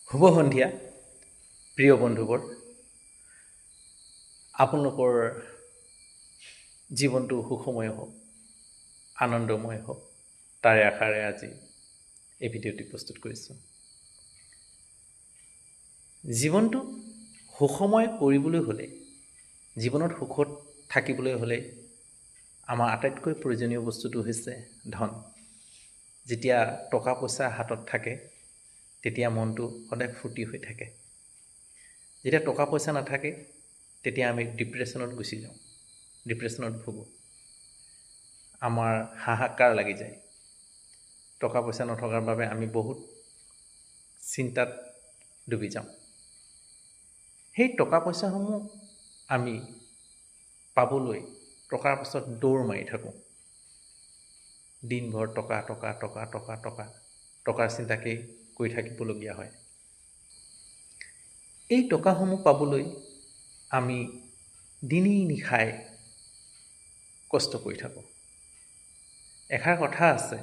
শুভ সন্ধিয়া প্ৰিয় বন্ধুবোৰ, আপোনালোকৰ জীৱনটো সুখময় হওক, আনন্দময় হওক, তাৰে আশাৰে আজি এই ভিডিঅ'টি প্ৰস্তুত কৰিছোঁ। জীৱনটো সুখময় কৰিবলৈ হ'লে, জীৱনত সুখত থাকিবলৈ হ'লে আমাৰ আটাইতকৈ প্ৰয়োজনীয় বস্তুটো হৈছে ধন। যেতিয়া টকা পইচা হাতত থাকে তেতিয়া মনটো সদায় ফূৰ্তি হৈ থাকে। যেতিয়া টকা পইচা নাথাকে তেতিয়া আমি ডিপ্ৰেশ্যনত গুচি যাওঁ, ডিপ্ৰেশ্যনত ভুগোঁ, আমাৰ হাহাকাৰ লাগি যায়। টকা পইচা নথকাৰ বাবে আমি বহুত চিন্তাত ডুবি যাওঁ। সেই টকা পইচাসমূহ আমি পাবলৈ টকাৰ পাছত দৌৰ মাৰি থাকোঁ। দিনভৰ টকা টকা টকা টকা টকা টকাৰ চিন্তাকেই কৰি থাকিবলগীয়া হয়। এই টকাসমূহ পাবলৈ আমি দিনেই নিশাই কষ্ট কৰি থাকোঁ। এষাৰ কথা আছে,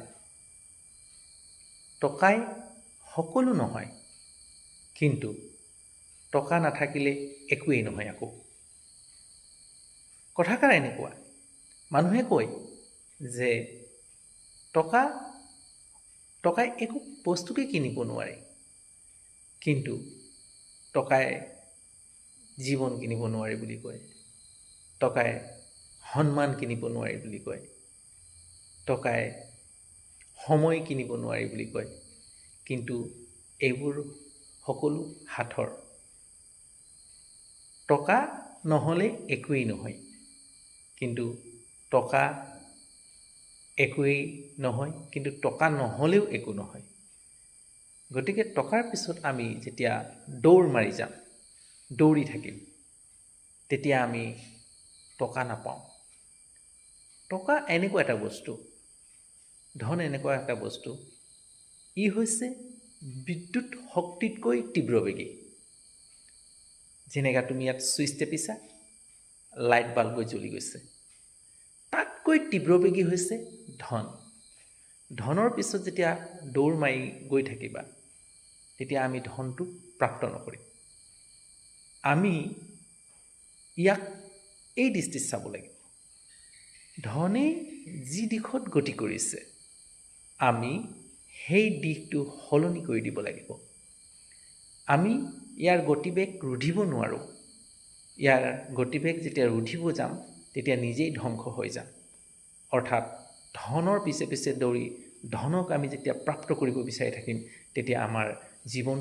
টকাই সকলো নহয়, কিন্তু টকা নাথাকিলে একোৱেই নহয় আকৌ। কথাষাৰ এনেকুৱা, মানুহে কয় যে টকাই একো বস্তুকে কিনিব নোৱাৰে, কিন্তু টকাই জীৱন কিনিব নোৱাৰে বুলি কয়। টকাই সন্মান কিনিব নোৱাৰে বুলি কয়। টকাই সময় কিনিব নোৱাৰে বুলি কয়। কিন্তু এইবোৰ সকলো সাঁথৰ। টকা নহ'লে একোৱেই নহয়, কিন্তু টকা একোৱেই নহয়, কিন্তু টকা নহ'লেও একো নহয়। গতিকে টকাৰ পিছত আমি যেতিয়া দৌৰ মাৰি যাম, দৌৰি থাকিম, তেতিয়া আমি টকা নাপাওঁ। টকা এনেকুৱা এটা বস্তু, ধন এনেকুৱা এটা বস্তু, ই হৈছে বিদ্যুৎ শক্তিতকৈ তীব্ৰবেগী। যেনেকৈ তুমি ইয়াত ছুইচ টেপিছা, লাইট বাল্ব গৈ জ্বলি গৈছে। তাতকৈ তীব্ৰবেগী হৈছে ধন। ধনৰ পিছত যেতিয়া দৌৰ মাৰি গৈ থাকিবা, তেতিয়া আমি ধনটো প্ৰাপ্ত নকৰিম। আমি ইয়াক এই দৃষ্টিত চাব লাগিব, ধনে যি দিশত গতি কৰিছে আমি সেই দিশটো সলনি কৰি দিব লাগিব। আমি ইয়াৰ গতিবেগ ৰুধিব নোৱাৰোঁ। ইয়াৰ গতিবেগ যেতিয়া ৰুধিব যাম তেতিয়া নিজেই ধ্বংস হৈ যাম। অৰ্থাৎ ধনৰ পিছে পিছে দৌৰি ধনক আমি যেতিয়া প্ৰাপ্ত কৰিব বিচাৰি থাকিম, তেতিয়া আমাৰ জীৱন